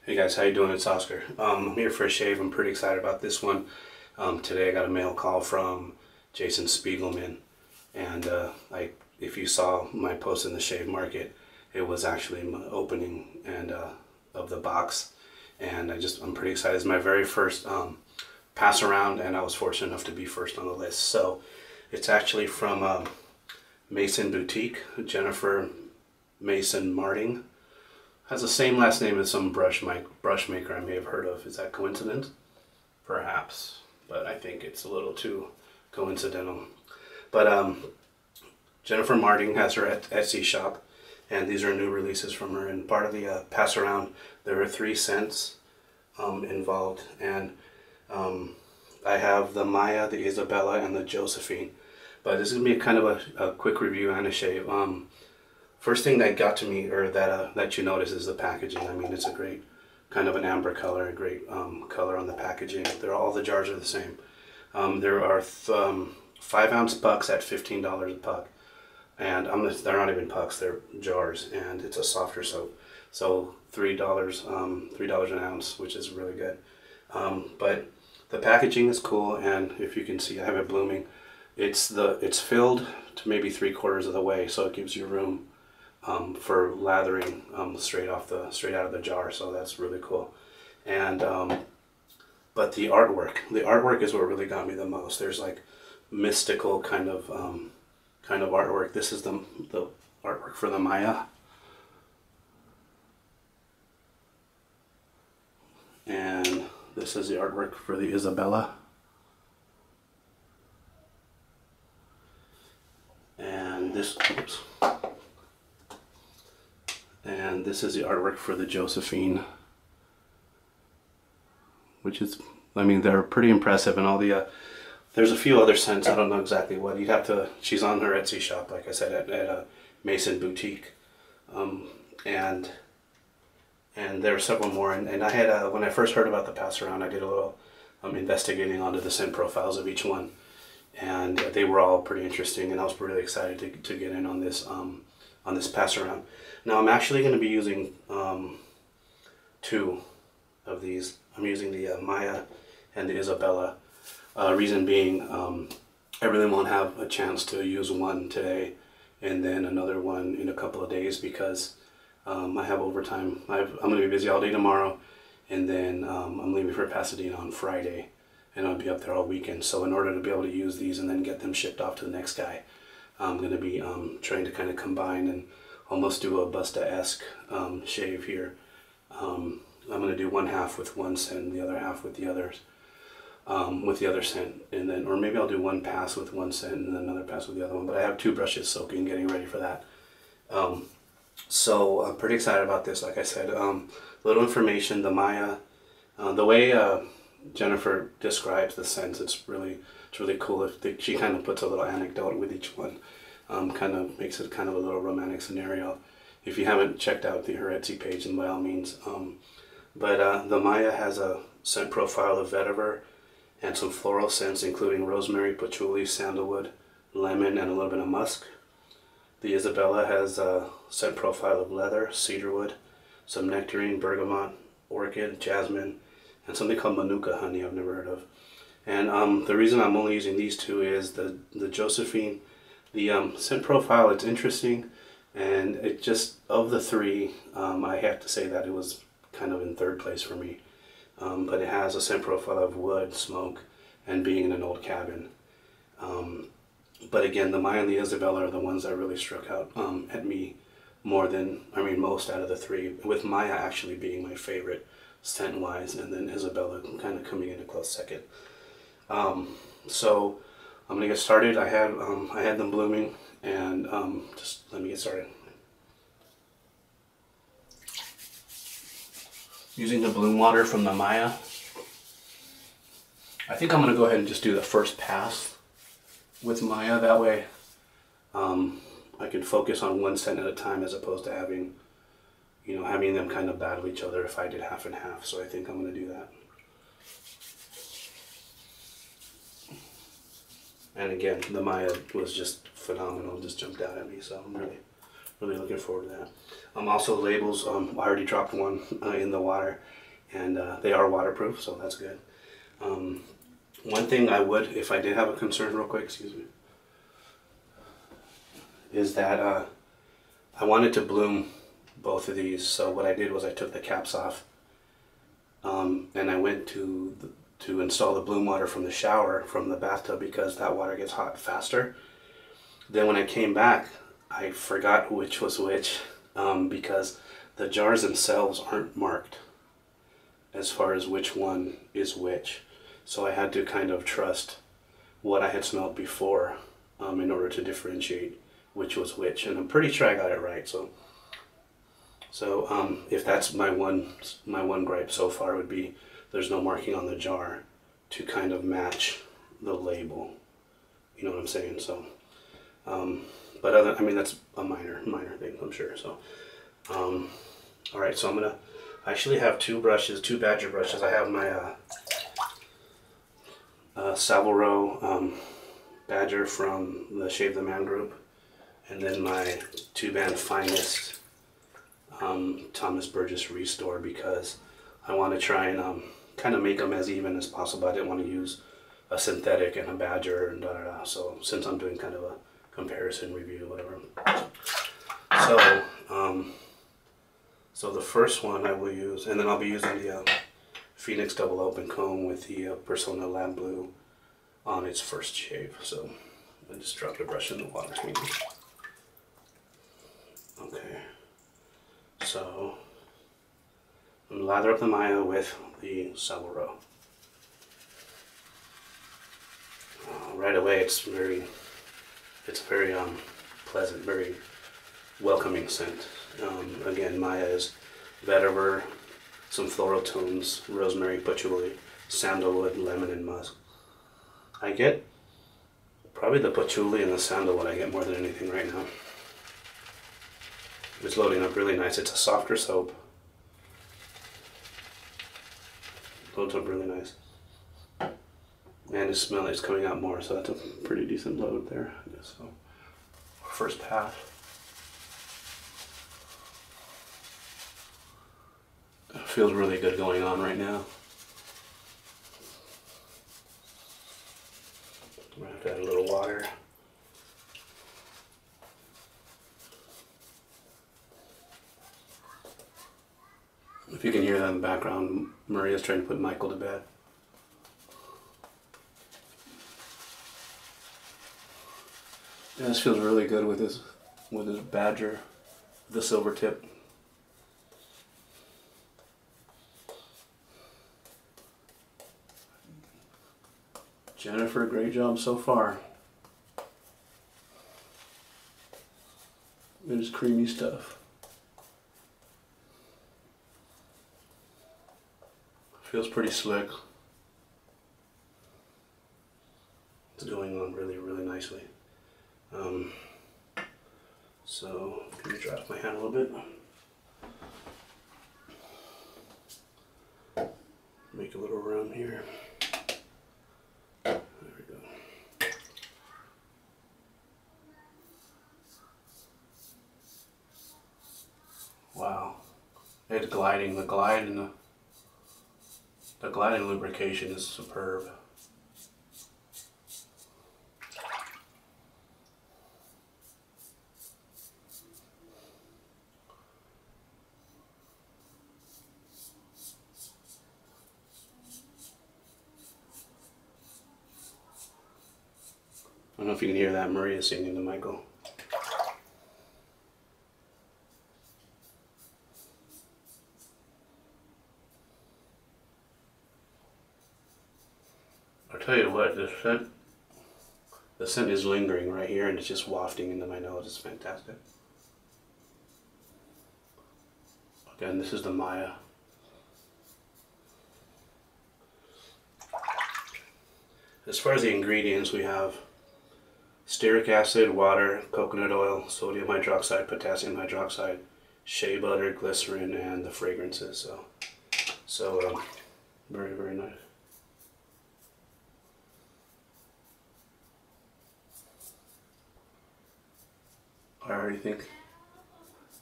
Hey guys, how you doing? It's Oscar. I'm here for a shave. I'm pretty excited about this one. Today I got a mail call from Jason Spiegelman, and if you saw my post in the shave market, it was actually my opening and of the box, and I'm pretty excited. It's my very first pass around, and I was fortunate enough to be first on the list. So it's actually from MasonBoutique, Jennifer Mason Marting. Has the same last name as some brush maker I may have heard of. Is that coincidence? Perhaps, but I think it's a little too coincidental. But Jennifer Marting has her Etsy shop, and these are new releases from her. And part of the pass around, there are 3 scents involved, and I have the Maya, the Isabella, and the Josephine. But this is gonna be kind of a quick review and a shave. First thing that got to me, or that you notice, is the packaging. I mean, it's a great kind of an amber color, a great color on the packaging. All the jars are the same. There are 5-ounce pucks at $15 a puck, and they're not even pucks; they're jars, and it's a softer soap. So $3 an ounce, which is really good. But the packaging is cool, and if you can see, I have it blooming. It's filled to maybe 3/4 of the way, so it gives you room for lathering straight out of the jar, so that's really cool. And but the artwork is what really got me the most. There's like mystical kind of artwork. This is the artwork for the Maya, and this is the artwork for the Isabella, and this. Oops. And this is the artwork for the Josephine, which is, I mean, they're pretty impressive. And all the, there's a few other scents, I don't know exactly what. You'd have to, she's on her Etsy shop, like I said, at MasonBoutique. And there are several more. And I had, when I first heard about the pass around, I did a little investigating onto the scent profiles of each one. And they were all pretty interesting, and I was really excited to get in on this pass around. Now I'm actually going to be using 2 of these. I'm using the Maya and the Isabella. Reason being, I really won't have a chance to use one today and then another one in a couple of days, because I have overtime. I'm going to be busy all day tomorrow, and then I'm leaving for Pasadena on Friday, and I'll be up there all weekend. So in order to be able to use these and then get them shipped off to the next guy, I'm going to be trying to kind of combine and almost do a Busta-esque shave here. I'm going to do one half with one scent and the other half with the others, with the other scent, and then, or maybe I'll do one pass with one scent and then another pass with the other one. But I have 2 brushes soaking, getting ready for that. So I'm pretty excited about this. Like I said, little information. The Maya, the way Jennifer describes the scents, it's really cool. She kind of puts a little anecdote with each one. Kind of makes it kind of a little romantic scenario. If you haven't checked out her Etsy page, then by all means. But the Maya has a scent profile of vetiver and some floral scents, including rosemary, patchouli, sandalwood, lemon, and a little bit of musk. The Isabella has a scent profile of leather, cedarwood, some nectarine, bergamot, orchid, jasmine, and something called manuka honey I've never heard of. And the reason I'm only using these 2 is the Josephine. The scent profile, it's interesting, and it just, of the 3, I have to say that it was kind of in 3rd place for me. But it has a scent profile of wood, smoke, and being in an old cabin. But again, the Maya and the Isabella are the ones that really struck out at me more than, most out of the 3, with Maya actually being my favorite scent-wise, and then Isabella kind of coming in a close second. So I'm gonna get started. I had them blooming, and just let me get started. Using the bloom water from the Maya, I think I'm gonna go ahead and just do the first pass with Maya. That way, I can focus on one scent at a time, as opposed to having them kind of battle each other if I did half and half. So I think I'm gonna do that. And again, the Maya was just phenomenal, just jumped out at me, so I'm really really looking forward to that. Also labels, I already dropped one in the water, and they are waterproof, so that's good. One thing I would, if I did have a concern real quick, excuse me, is that I wanted to bloom both of these. So what I did was I took the caps off, and I went to install the bloom water from the shower, from the bathtub, because that water gets hot faster. Then when I came back, I forgot which was which, because the jars themselves aren't marked as far as which one is which. So I had to kind of trust what I had smelled before in order to differentiate which was which, and I'm pretty sure I got it right. So if that's my one gripe so far, would be there's no marking on the jar to kind of match the label. You know what I'm saying? So, but I mean, that's a minor thing, I'm sure. So, all right. So I actually have two Badger brushes. I have my Savile Badger from the Shave the Man group, and then my 2-band Finest Thomas Burgess Restore, because I want to try and kind of make them as even as possible. I didn't want to use a synthetic and a Badger and da-da-da. So since I'm doing kind of a comparison review, whatever. So the first one I will use, and then I'll be using the Phoenix Double Open Comb with the Persona Lab Blue on its first shave. So I just dropped the brush in the water. Okay, so I'm gonna lather up the Maya with the Savile. Right away, it's very pleasant, very welcoming scent. Again, Maya is vetiver, some floral tones, rosemary, patchouli, sandalwood, lemon, and musk. I get probably the patchouli and the sandalwood I get more than anything right now. It's loading up really nice. It's a softer soap. Loads up really nice. And the smell is coming out more, so that's a pretty decent load there, I guess. So, first pass. It feels really good going on right now. I'm gonna have to add a little water. If you can hear that in the background, Maria's trying to put Michael to bed. Yeah, this feels really good with his Badger, the silver tip. Jennifer, great job so far. It is creamy stuff. Feels pretty slick. It's going on really, really nicely. So let me drop my hand a little bit. Make a little room here. There we go. Wow, it's gliding. The glide and the glide and lubrication is superb. I don't know if you can hear that. Maria singing to Michael. I'll tell you what, the scent is lingering right here, and it's just wafting into my nose. It's fantastic. Again, this is the Maya. As far as the ingredients, we have stearic acid, water, coconut oil, sodium hydroxide, potassium hydroxide, shea butter, glycerin, and the fragrances. So very, very nice. I already think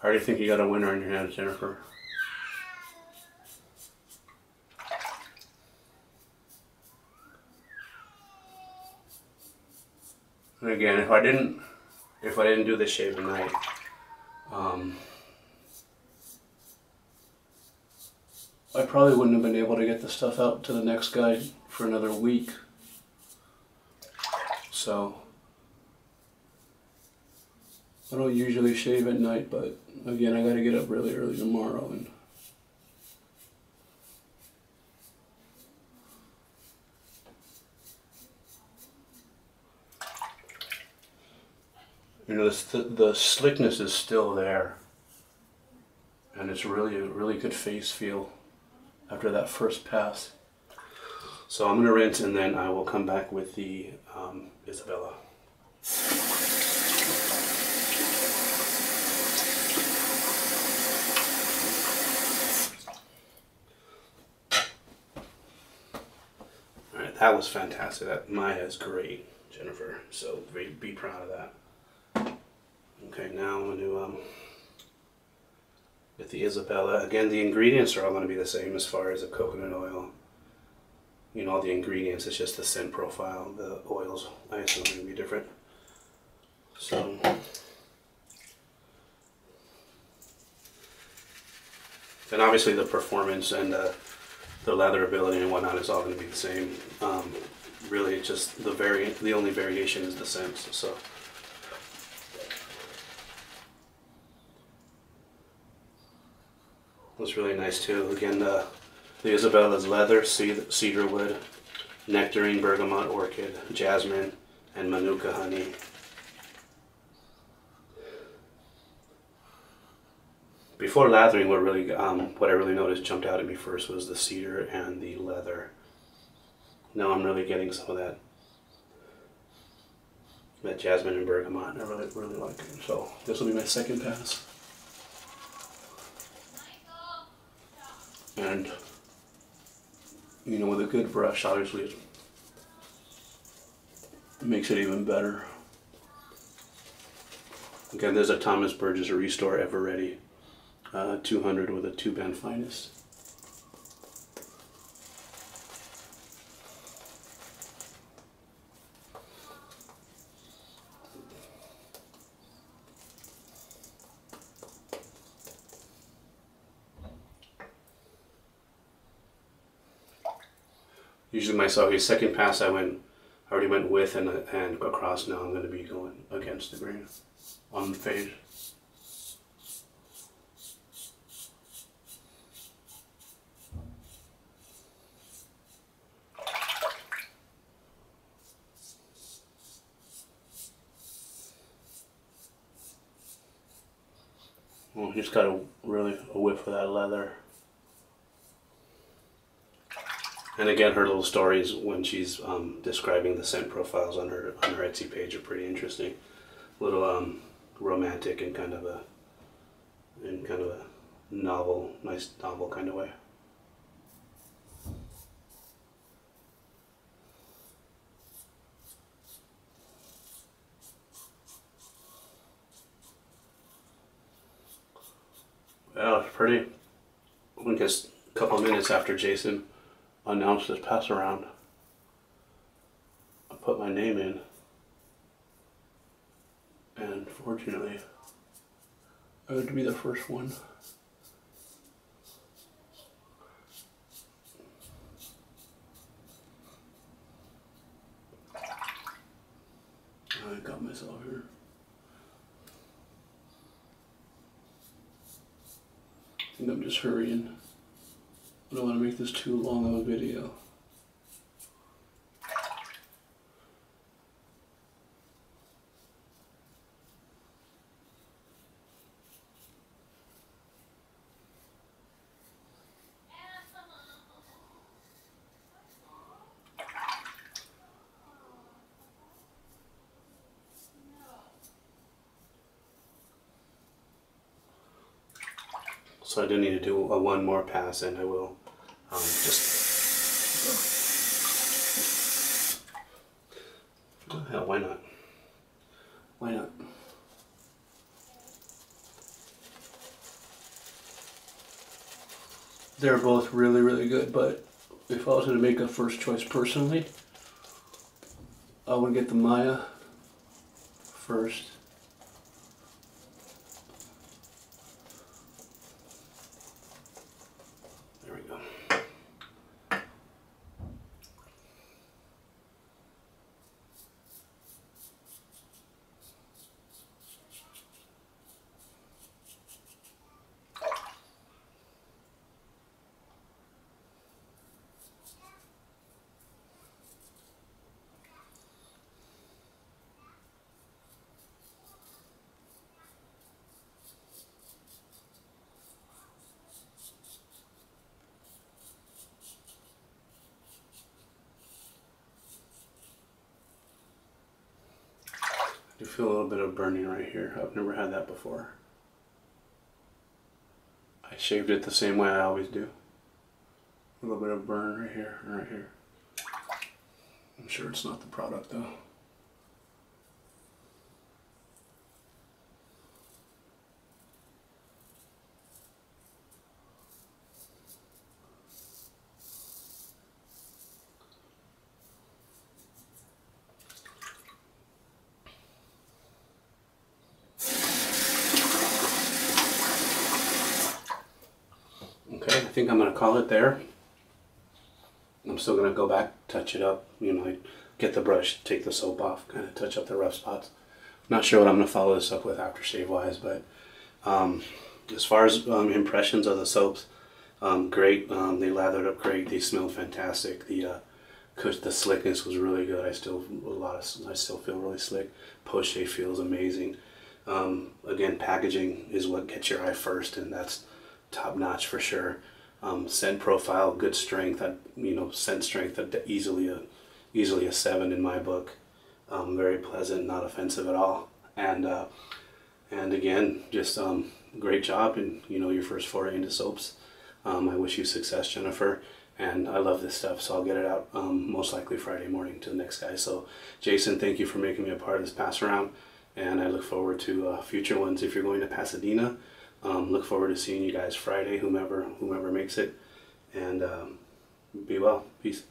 I already think you got a winner on your hands, Jennifer. And again, if I didn't do this shave at night, I probably wouldn't have been able to get the stuff out to the next guy for another week. So I don't usually shave at night, but again, I gotta get up really early tomorrow, and you know, the slickness is still there, and it's really a really good face feel after that first pass. So I'm gonna rinse, and then I will come back with the Isabella. All right, that was fantastic. That Maya is great, Jennifer. So be proud of that. Okay, now I'm gonna do with the Isabella. Again, the ingredients are all gonna be the same as far as the coconut oil. You know, all the ingredients, it's just the scent profile. The oils, I assume, are going to be different. So, and obviously the performance and the leatherability and whatnot is all going to be the same. Really, it's just the only variation is the scents. So, that's really nice too. Again, the Isabella's leather, cedar wood, nectarine, bergamot, orchid, jasmine, and manuka honey. Before lathering, what I really noticed jumped out at me first was the cedar and the leather. Now I'm really getting some of that jasmine and bergamot. I really like it. So this will be my second pass. And you know, with a good brush, obviously, it makes it even better. Again, there's a Thomas Burgess Restore Ever Ready 200 with a 2-band finest. Usually my second pass I already went with and across. Now I'm going to be going against the grain on the fade. Well, just got a whiff of that leather. And again, her little stories when she's describing the scent profiles on her Etsy page are pretty interesting. A little romantic and kind of a novel, nice novel kind of way. Well, it's pretty. I guess a couple of minutes after Jason announced this pass around, I put my name in, and fortunately I got to be the first one. I got myself here. I think I'm just hurrying. I don't want to make this too long of a video. So I do need to do one more pass, and I will oh, hell, why not? Why not? They're both really, really good, but if I was going to make a first choice personally, I would get the Maya first. There we go. I feel a little bit of burning right here. I've never had that before. I shaved it the same way I always do. A little bit of burn right here and right here. I'm sure it's not the product though. Okay, I think I'm going to call it there. I'm still going to go back, touch it up, you know, get the brush, take the soap off, kind of touch up the rough spots. Not sure what I'm going to follow this up with aftershave wise, but as far as impressions of the soaps, great. They lathered up great. They smelled fantastic. The slickness was really good. I still feel really slick. Post shave feels amazing. Again, packaging is what gets your eye first, and that's top notch for sure. Scent profile, good strength. Scent strength easily a 7 in my book. Very pleasant, not offensive at all. And again, just great job in your first foray into soaps. I wish you success, Jennifer. And I love this stuff, so I'll get it out most likely Friday morning to the next guy. So, Jason, thank you for making me a part of this pass around, and I look forward to future ones. If you're going to Pasadena, look forward to seeing you guys Friday, whomever makes it, and be well. Peace.